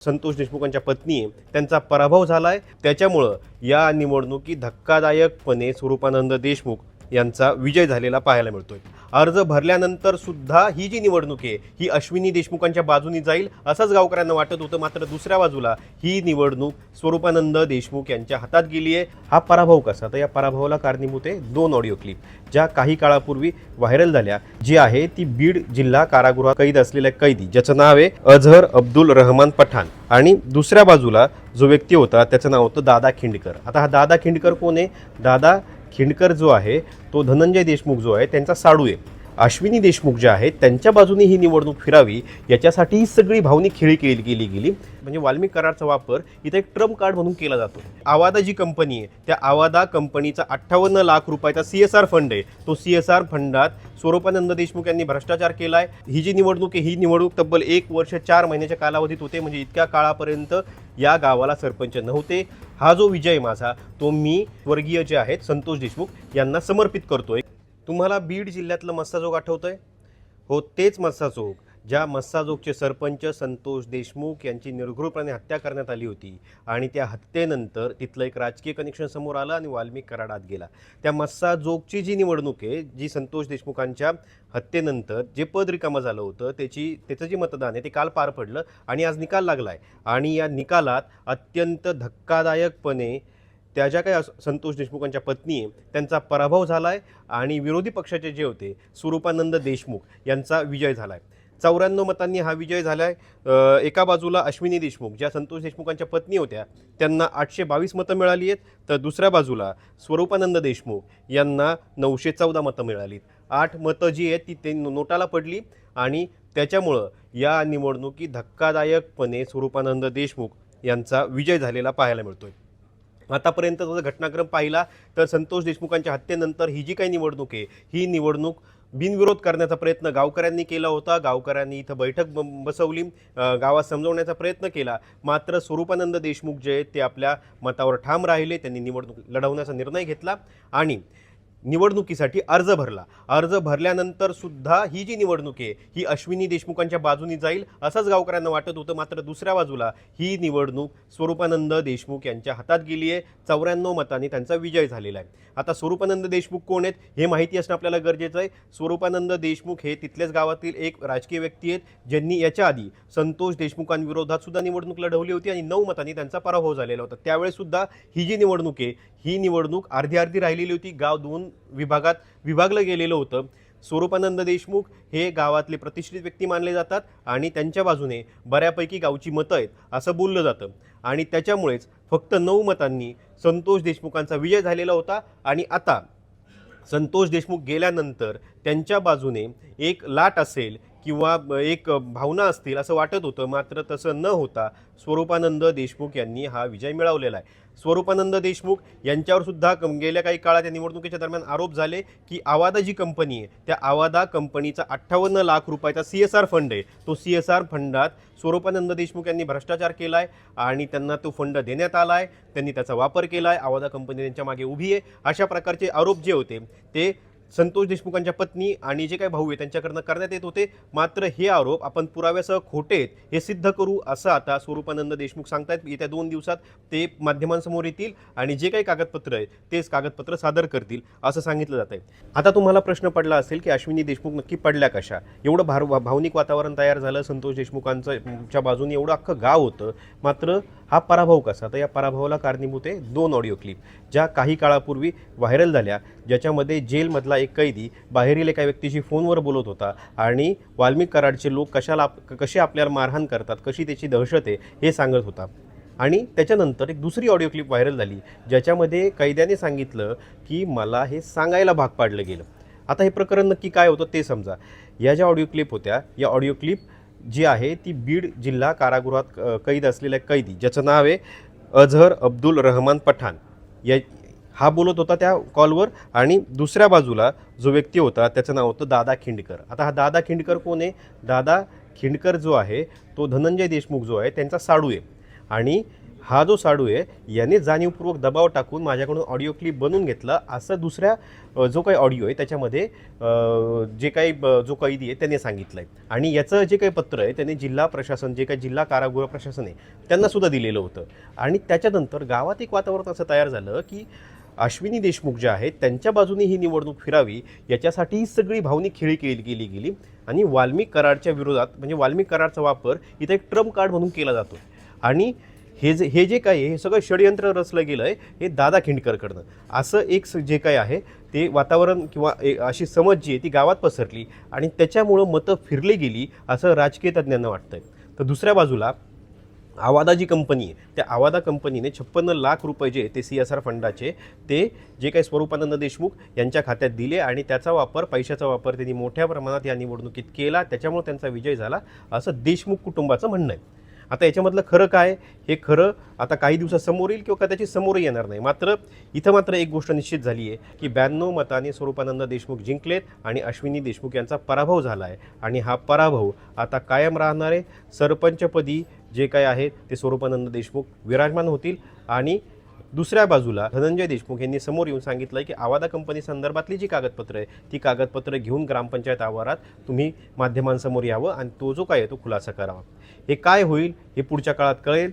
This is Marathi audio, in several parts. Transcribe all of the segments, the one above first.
संतोष देशमुखांच्या पत्नी आहे त्यांचा पराभव झालाय। त्याच्यामुळं या निवडणुकीत धक्कादायकपणे स्वरूपानंद देशमुख यांचा विजय झालेला पाहायला मिळतोय। अर्ज भरल्यानंतर सुद्धा ही जी निवडणूक आहे ही अश्विनी देशमुखांच्या बाजूनी जाईल असंच गावकऱ्यांना वाटत होतं, मात्र दुसऱ्या बाजूला ही निवडणूक स्वरूपानंद देशमुख यांच्या हातात गेली आहे। हा पराभव कसा, तर या पराभवाला कारणीभूत आहे दोन ऑडिओ क्लिप ज्या काही काळापूर्वी व्हायरल झाल्या, जी आहे ती बीड जिल्हा कारागृहात कैद असलेल्या कैदी ज्याचं नाव आहे अझहर अब्दुल रहमान पठाण आणि दुसऱ्या बाजूला जो व्यक्ती होता त्याचं नाव होतं दादा खिंडकर। आता हा दादा खिंडकर कोण आहे? दादा खिंडकर जो आहे तो धनंजय देशमुख जो आहे त्यांचा साडू आहे। अश्विनी देशमुख जे आहेत त्यांच्या बाजूने ही निवडणूक फिरावी याच्यासाठी ही सगळी भावनिक खेळी गेली। म्हणजे वाल्मिक करारचा वापर इथे एक ट्रम्प कार्ड म्हणून केला जातो। आवादा जी कंपनी आहे त्या आवादा कंपनीचा 58 लाख रुपयाचा CSR फंड आहे, तो CSR फंडात स्वरूपानंद देशमुख यांनी भ्रष्टाचार केलाय। ही जी निवडणूक आहे ही निवडणूक तब्बल 1 वर्ष 4 महिन्याच्या कालावधीत होते, म्हणजे इतक्या काळापर्यंत या गावाला सरपंच नव्हते। हा जो विजय माझा तो मी वर्गीय जे आहेत संतोष देशमुख यांना समर्पित करतोय। तुम्हाला बीड जिल्ह्यातलं मस्साजोग आठवतंय? हो, तेच मस्साजोग ज्या मस्साजोगचे सरपंच संतोष देशमुख यांची निर्घृणपणे हत्या करण्यात आली होती आणि त्या हत्येनंतर तिथलं एक राजकीय कनेक्शन समोर आलं आणि वाल्मिक कराडात गेला। त्या मस्साजोगची जी निवडणूक आहे जी संतोष देशमुखांच्या हत्येनंतर जे पद रिकामं झालं होतं त्याचं जे मतदान आहे ते काल पार पडलं आणि आज निकाल लागलाय आणि या निकालात अत्यंत धक्कादायकपणे त्या ज्या काही संतोष देशमुखांच्या पत्नी आहे त्यांचा पराभव झालाय आणि विरोधी पक्षाचे जे होते स्वरूपानंद देशमुख यांचा विजय झालाय। 94 मतांनी हा विजय झालाय। एका बाजूला अश्विनी देशमुख ज्या संतोष देशमुखांच्या पत्नी होत्या त्यांना 822 मतं मिळाली आहेत, तर दुसऱ्या बाजूला स्वरूपानंद देशमुख यांना 914 मतं मिळालीत। 8 मतं जी आहेत ती नोटाला पडली आणि त्याच्यामुळं या निवडणुकीत धक्कादायकपणे स्वरूपानंद देशमुख यांचा विजय झालेला पाहायला मिळतोय। आतापर्यंत जर घटनाक्रम पाहिला तर संतोष देशमुखांच्या हत्येनंतर ही जी काही निवडणूक आहे ही निवडणूक बिनविरोध करण्याचा प्रयत्न गावकऱ्यांनी केला होता। गावकऱ्यांनी इथं बैठक बसवली, गावात समजवण्याचा प्रयत्न केला, मात्र स्वरूपानंद देशमुख जे आहेत ते आपल्या मतावर ठाम राहिले। त्यांनी निवडणूक लढवण्याचा निर्णय घेतला आणि निवडणुकीसाठी अर्ज भरला। अर्ज भरल्यानंतर सुद्धा ही जी निवडणूक आहे ही अश्विनी देशमुखांच्या बाजूनी जाईल असंच गावकऱ्यांना वाटत होतं, मात्र दुसऱ्या बाजूला ही निवडणूक स्वरूपानंद देशमुख यांच्या हातात गेली आहे। 94 मतांनी त्यांचा विजय झालेला आहे। आता स्वरूपानंद देशमुख कोण आहेत हे माहिती असणं आपल्याला गरजेचं आहे। स्वरूपानंद देशमुख हे तिथल्याच गावातील एक राजकीय व्यक्ती आहेत ज्यांनी याच्या आधी संतोष देशमुखांविरोधात सुद्धा निवडणूक लढवली होती आणि 9 मतांनी त्यांचा पराभव झालेला होता। त्यावेळेस सुद्धा ही जी निवडणूक आहे ही निवडणूक अर्धी राहिलेली होती। गाव 2 विभागात विभागलं गेलेलं होतं। स्वरूपानंद देशमुख हे गावातले प्रतिष्ठित व्यक्ती मानले जातात आणि त्यांच्या बाजूने बऱ्यापैकी गावची मतं आहेत असं बोललं जातं आणि त्याच्यामुळेच फक्त 9 मतांनी संतोष देशमुखांचा विजय झालेला होता आणि आता संतोष देशमुख गेल्यानंतर त्यांच्या बाजूने एक लाट असेल किंवा एक भावना असतील असं वाटत होतं, मात्र तसं न होता स्वरूपानंद देशमुख यांनी हा विजय मिळवलेला आहे। स्वरूपानंद देशमुख यांच्यावर सुद्धा गेल्या काही काळात या निवडणुकीच्या दरम्यान आरोप झाले की आवादा जी कंपनी आहे त्या आवादा कंपनीचा 58 लाख रुपयाचा CSR फंड आहे, तो CSR फंडात स्वरूपानंद देशमुख यांनी भ्रष्टाचार केलाय आणि त्यांना तो फंड देण्यात आलाय, त्यांनी त्याचा वापर केलाय, आवादा कंपनी त्यांच्या मागे उभी आहे, अशा प्रकारचे आरोप जे होते ते संतोष देशमुखांच्या पत्नी आणि जे काही भाऊ आहे त्यांच्याकडनं करण्यात येत होते। मात्र हे आरोप आपण पुराव्यासह खोटे आहेत हे सिद्ध करू असं आता स्वरूपानंद देशमुख सांगतायत। येत्या 2 दिवसात ते माध्यमांसमोर येतील आणि जे काही कागदपत्र आहे तेच कागदपत्र सादर करतील असं सांगितलं जात आहे। आता तुम्हाला प्रश्न पडला असेल की अश्विनी देशमुख नक्की पडल्या कशा? एवढं भावनिक वातावरण तयार झालं संतोष देशमुखांच्या बाजूने, एवढं अख्खं गाव होतं, मात्र हा पराभव कसा? तर या पराभवाला कारणीभूत आहे 2 ऑडिओ क्लिप ज्या काही काळापूर्वी व्हायरल झाल्या, ज्याच्यामध्ये जेलमधला एक कैदी बाहेरील एका व्यक्तीशी फोनवर बोलत होता आणि वाल्मिक कराडचे लोक कसे आपल्याला मारहाण करतात, कशी त्याची दहशत आहे हे सांगत होता। आणि त्याच्यानंतर एक दुसरी ऑडिओ क्लिप व्हायरल झाली ज्याच्यामध्ये कैद्याने सांगितलं की मला हे सांगायला भाग पाडलं गेलं। आता हे प्रकरण नक्की काय होतं ते समजा। या ज्या ऑडिओ क्लिप होत्या या ऑडिओ क्लिप जी आहे ती बीड जिल्हा कारागृहात कैद असलेल्या कैदी ज्याचं नाव आहे अझहर अब्दुल रहमान पठाण हा बोलत होता त्या कॉलवर आणि दुसऱ्या बाजूला जो व्यक्ती होता त्याचं नाव होतं दादा खिंडकर। आता हा दादा खिंडकर कोण आहे? दादा खिंडकर जो आहे तो धनंजय देशमुख जो आहे त्यांचा साडू आहे आणि हा जो साडू आहे याने जाणीवपूर्वक दबाव टाकून माझ्याकडून ऑडिओ क्लिप बनवून घेतला असं दुसऱ्या जो काही ऑडिओ आहे त्याच्यामध्ये जे काही जो कैदी आहे त्याने सांगितलं आहे. आणि याचं जे काही पत्र आहे त्याने जिल्हा प्रशासन, जे काही जिल्हा कारागृह प्रशासन आहे त्यांना सुद्धा दिलेलं होतं. आणि त्याच्यानंतर गावात एक वातावरण असं तयार झालं की अश्विनी देशमुख जे आहेत त्यांच्या बाजूने ही निवडणूक फिरावी याच्यासाठी ही सगळी भावनिक खेळी गेली आणि वाल्मिक कराडच्या विरोधात, म्हणजे वाल्मिक कराडचा वापर इथं एक ट्रम्प कार्ड म्हणून केला जातो. आणि हे जे काही हे सगळं षडयंत्र रचलं गेलं आहे हे दादा खिंडकरकडनं, असं एक जे काही आहे ते वातावरण किंवा अशी समज जी आहे ती गावात पसरली आणि त्याच्यामुळं मतं फिरली गेली असं राजकीय तज्ज्ञांना वाटतंय. तर दुसऱ्या बाजूला आवादा जी कंपनी आहे त्या आवादा कंपनीने 56 लाख रुपये जे ते CSR फंडाचे ते जे काही स्वरूपानंद देशमुख यांच्या खात्यात दिले आणि त्याचा वापर, पैशाचा वापर त्यांनी मोठ्या प्रमाणात या निवडणुकीत केला, त्याच्यामुळे त्यांचा विजय झाला असं देशमुख कुटुंबाचं म्हणणं आहे. आता याच्यामधलं खरं काय, हे खरं आता काही दिवसात समोर येईल किंवा कदाचित समोरही येणार नाही. मात्र इथं मात्र एक गोष्ट निश्चित झाली आहे की 92 मतांनी स्वरूपानंद देशमुख जिंकलेत आणि अश्विनी देशमुख यांचा पराभव झाला आहे. आणि हा पराभव आता कायम राहणार आहे. सरपंचपदी जे काय आहे ते स्वरूपानंद देशमुख विराजमान होतील. आणि दुसऱ्या बाजूला धनंजय देशमुख यांनी समोर येऊन सांगितलं की आवादा कंपनी संदर्भातली जी कागदपत्रं आहे ती कागदपत्रं घेऊन ग्रामपंचायत आवारात तुम्ही माध्यमांसमोर यावं आणि तो जो काय आहे तो खुलासा करावा. हे काय होईल हे पुढच्या काळात कळेल.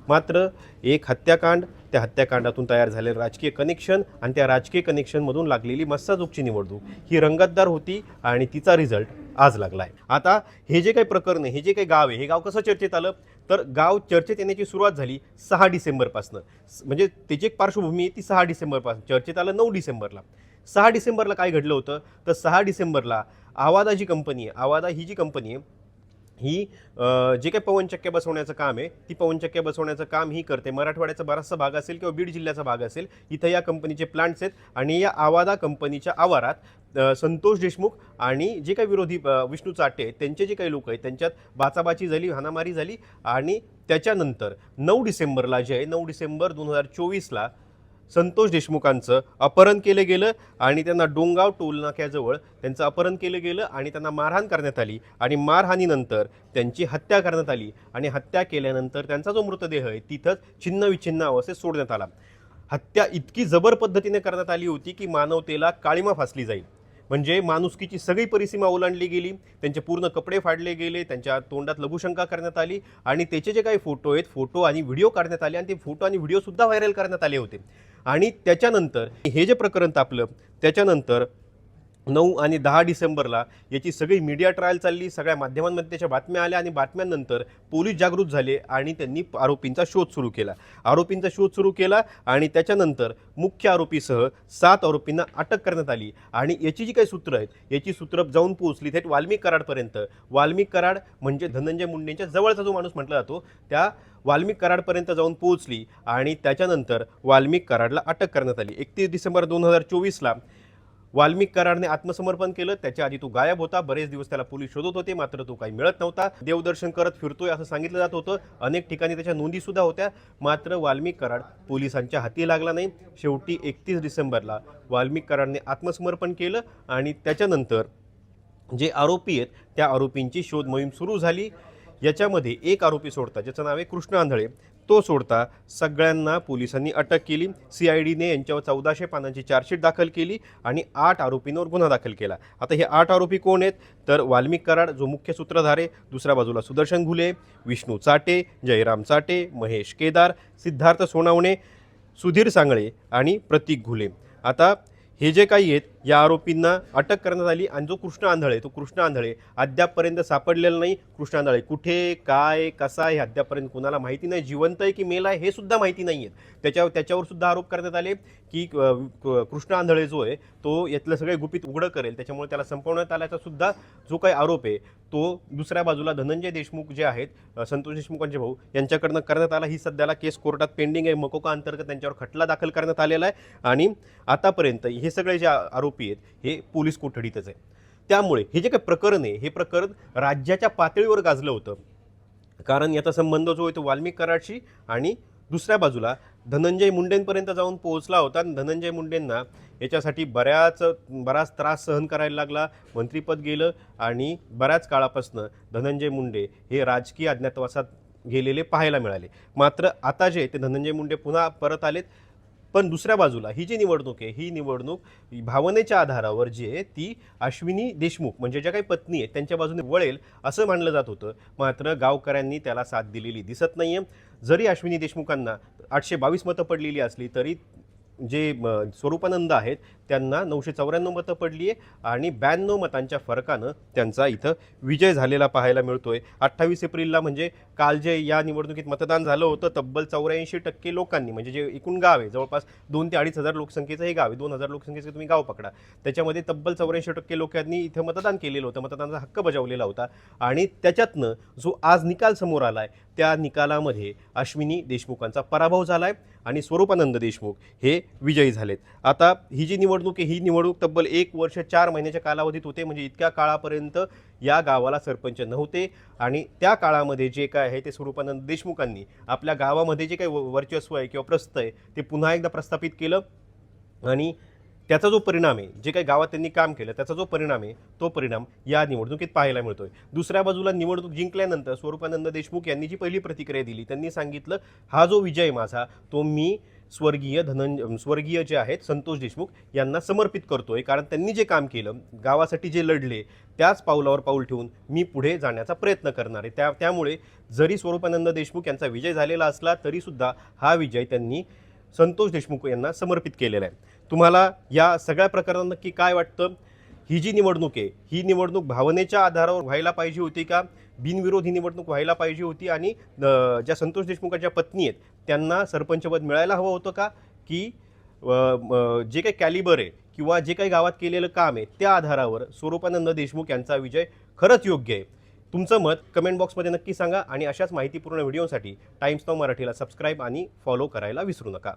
मात्र एक हत्याकांड, त्या हत्याकांडातून तयार झालेलं राजकीय कनेक्शन आणि त्या राजकीय कनेक्शनमधून लागलेली मस्साजोगची निवडणूक ही रंगतदार होती आणि तिचा रिझल्ट आज लागला आहे. आता हे जे काही प्रकरण आहे, हे जे काही गाव आहे, हे गाव कसं चर्चेत आलं तर गाव चर्चेत येण्याची सुरुवात झाली 6 डिसेंबरपासून. म्हणजे त्याची एक पार्श्वभूमी आहे ती 6 डिसेंबरपासून, चर्चेत आलं 9 डिसेंबरला. 6 डिसेंबरला काय घडलं होतं तर 6 डिसेंबरला आवादा जी कंपनी आहे, आवादा ही जी कंपनी आहे ही जे काही पवनचक्क्या बसवण्याचं काम आहे ती पवनचक्क्या बसवण्याचं काम ही करते. मराठवाड्याचा बराचसा भाग असेल किंवा बीड जिल्ह्याचा भाग असेल, इथं या कंपनीचे प्लांट्स आहेत. आणि या आवादा कंपनीच्या आवारात संतोष देशमुख आणि जे काही विरोधी विष्णू चाटे आहेत त्यांचे जे काही लोक आहेत त्यांच्यात बाचाबाची झाली, हाणामारी झाली. आणि त्याच्यानंतर 9 डिसेंबरला जे आहे 9 डिसेंबर 2024ला संतोष देशमुखांचं अपहरण केलं गेलं आणि त्यांना डोंगाव टोलनाक्याजवळ त्यांचं अपहरण केलं गेलं आणि त्यांना मारहाण करण्यात आली. आणि मारहाणीनंतर त्यांची हत्या करण्यात आली आणि हत्या केल्यानंतर त्यांचा जो मृतदेह आहे तिथंच छिन्नविच्छिन्न अवस्थेत सोडण्यात आला. हत्या इतकी जबर पद्धतीने करण्यात आली होती की मानवतेला काळिमा फासली जाईल. म्हणजे माणुसकीची सगळी परिसीमा ओलांडली गेली, त्यांचे पूर्ण कपडे फाडले गेले, त्यांच्या तोंडात लघुशंका करण्यात आली. आणि त्याचे जे काही फोटो आहेत, फोटो आणि व्हिडिओ काढण्यात आले आणि ते फोटो आणि व्हिडिओसुद्धा व्हायरल करण्यात आले होते. आणि त्याच्यानंतर हे जे प्रकरण तापलं त्याच्यानंतर 9 आणि 10 डिसेंबरला याची सगळी मीडिया ट्रायल चालली, सगळ्या माध्यमांमध्ये त्याच्या बातम्या आल्या आणि बातम्यांनंतर पोलीस जागृत झाले आणि त्यांनी आरोपींचा शोध सुरू केला. आणि त्याच्यानंतर मुख्य आरोपीसह 7 आरोपींना अटक करण्यात आली. आणि याची जी काही सूत्रं आहेत याची सूत्रं जाऊन पोहोचली थेट वाल्मिक कराडपर्यंत. वाल्मिक कराड म्हणजे धनंजय मुंडेंच्या जवळचा जो माणूस म्हटला जातो त्या वाल्मिक कराडपर्यंत जाऊन पोहोचली. आणि त्याच्यानंतर वाल्मिक कराडला अटक करण्यात आली. 31 डिसेंबर 2024ला वाल्मिक कराडने आत्मसमर्पण केलं. त्याच्या आधी तो गायब होता. बरेच दिवस त्याला पोलीस शोधत होते, मात्र तो काही मिळत नव्हता. देवदर्शन करत फिरतोय असं सांगितलं जात होतं. अनेक ठिकाणी त्याच्या नोंदी सुद्धा होत्या. मात्र वाल्मिक कराड पोलिसांच्या हाती लागला नाही. शेवटी 31 डिसेंबरला वाल्मिक कराडने आत्मसमर्पण केलं आणि त्याच्यानंतर जे आरोपी आहेत त्या आरोपींची शोध मोहीम सुरू झाली. याच्यामध्ये एक आरोपी सोडता, ज्याचं नाव आहे कृष्ण आंधळे, तो सोडता सगळ्यांना पोलिसांनी अटक केली. CIDने यांच्यावर 1400 पानांची चार्जशीट दाखल केली आणि 8 आरोपींवर गुन्हा दाखल केला. आता हे 8 आरोपी कोण आहेत तर वाल्मिक कराड जो मुख्य सूत्रधार आहे, दुसऱ्या बाजूला सुदर्शन घुले, विष्णू चाटे, जयराम चाटे, महेश केदार, सिद्धार्थ सोनावणे, सुधीर सांगळे आणि प्रतीक घुले. आता हे जे काही आहेत या आरोपींना अटक करण्यात आली. आणि जो कृष्ण आंधळे अद्यापपर्यंत सापडलेला नाही. कृष्ण आंधळे कुठे, काय, कसा हे अद्यापपर्यंत कुणाला माहिती नाही. जिवंत आहे की मेला आहे हे सुद्धा माहिती नाही आहे. त्याच्यावर सुद्धा आरोप करण्यात आले की कृष्ण आंधळे जो आहे तो यातलं सगळे गुपित उघडं करेल, त्याच्यामुळे त्याला संपवण्यात आल्याचा सुद्धा जो काही आरोप आहे तो दुसऱ्या बाजूला धनंजय देशमुख जे आहेत, संतोष देशमुखांचे भाऊ, यांच्याकडनं करण्यात आला. ही सध्याला केस कोर्टात पेंडिंग आहे. मकोका अंतर्गत त्यांच्यावर खटला दाखल करण्यात आलेला आहे. आणि आतापर्यंत हे सगळे जे आरोपी आहेत हे पोलीस कोठडीतच आहे. त्यामुळे हे जे काही प्रकरण आहे हे प्रकरण राज्याच्या पातळीवर गाजलं होतं. कारण याचा संबंध जो आहे तो वाल्मिक कराडशी आणि दुसऱ्या बाजूला धनंजय मुंडेंपर्यंत जाऊन पोहोचला होता. आणि धनंजय मुंडेंना याच्यासाठी बराच त्रास सहन करायला लागला. मंत्रिपद गेलं आणि बऱ्याच काळापासून धनंजय मुंडे हे राजकीय अज्ञातवासात गेलेले पाहायला मिळाले. मात्र आता जे ते धनंजय मुंडे पुन्हा परत आलेत. पण दुसऱ्या बाजूला ही जी निवडणूक आहे, ही निवडणूक भावनेच्या आधारावर जी आहे ती अश्विनी देशमुख म्हणजे ज्या काही पत्नी आहेत त्यांच्या बाजूने वळेल असं मानलं जात होतं. मात्र गावकऱ्यांनी त्याला साथ दिलेली दिसत नाहीये. जरी अश्विनी देशमुखांना 822 मतं पडलेली असली तरी जे स्वरूपानंद आहेत त्यांना 994 मतं पडली आहे आणि 92 मतांच्या फरकानं त्यांचा इथं विजय झालेला पाहायला मिळतोय. 28 एप्रिलला म्हणजे काल जे या निवडणुकीत मतदान झालं होतं तब्बल 84% लोकांनी म्हणजे जे एकूण गाव आहे जवळपास 2 ते 2.5 हजार लोकसंख्येचं हे गाव आहे. 2000 लोकसंख्येचं तुम्ही गाव पकडा, त्याच्यामध्ये तब्बल 84% लोकांनी इथं मतदान केलेलं होतं, मतदानाचा हक्क बजावलेला होता. आणि त्याच्यातनं जो आज निकाल समोर आला आहे त्या निकालामध्ये अश्विनी देशमुखांचा पराभव झाला आहे आणि स्वरूपानंद देशमुख हे विजयी झालेत. आता ही जी निवडणूक आहे ही निवडणूक तब्बल 1 वर्ष 4 महिन्याच्या कालावधीत होते. म्हणजे इतक्या काळापर्यंत या गावाला सरपंच नव्हते आणि त्या काळामध्ये जे काय आहे ते स्वरूपानंद देशमुखांनी आपल्या गावामध्ये जे काही वर्चस्व आहे किंवा प्रस्थ आहे ते पुन्हा एकदा प्रस्थापित केलं आणि त्याचा जो परिणाम आहे, जे काही गावात त्यांनी काम केलं त्याचा जो परिणाम आहे तो परिणाम या निवडणुकीत पाहायला मिळतोय. दुसऱ्या बाजूला निवडणूक जिंकल्यानंतर स्वरूपानंद देशमुख यांनी जी पहिली प्रतिक्रिया दिली त्यांनी सांगितलं हा जो विजय माझा तो मी स्वर्गीय जे आहेत संतोष देशमुख यांना समर्पित करतोय, कारण त्यांनी जे काम केलं गावासाठी जे लढले त्याच पावलावर पाऊल ठेवून मी पुढे जाण्याचा प्रयत्न करणार आहे. त्यामुळे जरी स्वरूपानंद देशमुख यांचा विजय झालेला असला तरीसुद्धा हा विजय त्यांनी संतोष देशमुख यांना समर्पित केलेला आहे. तुम्हाला या सगळ्या प्रकरणात नक्की काय वाटतं? ही जी निवडणूक आहे ही निवडणूक भावनेच्या आधारावर व्हायला पाहिजे होती का बिनविरोध ही निवडणूक व्हायला पाहिजे होती आणि ज्या संतोष देशमुखांच्या पत्नी आहेत त्यांना सरपंचपद मिळायला हवं होतं का की जे काही कॅलिबर आहे किंवा जे काही गावात केलेलं काम आहे त्या आधारावर स्वरूपानंद देशमुख यांचा विजय खरंच योग्य आहे? तुमचं मत कमेंट बॉक्समध्ये नक्की सांगा आणि अशाच माहितीपूर्ण व्हिडिओसाठी टाइम्स नाऊ मराठीला सबस्क्राईब आणि फॉलो करायला विसरू नका.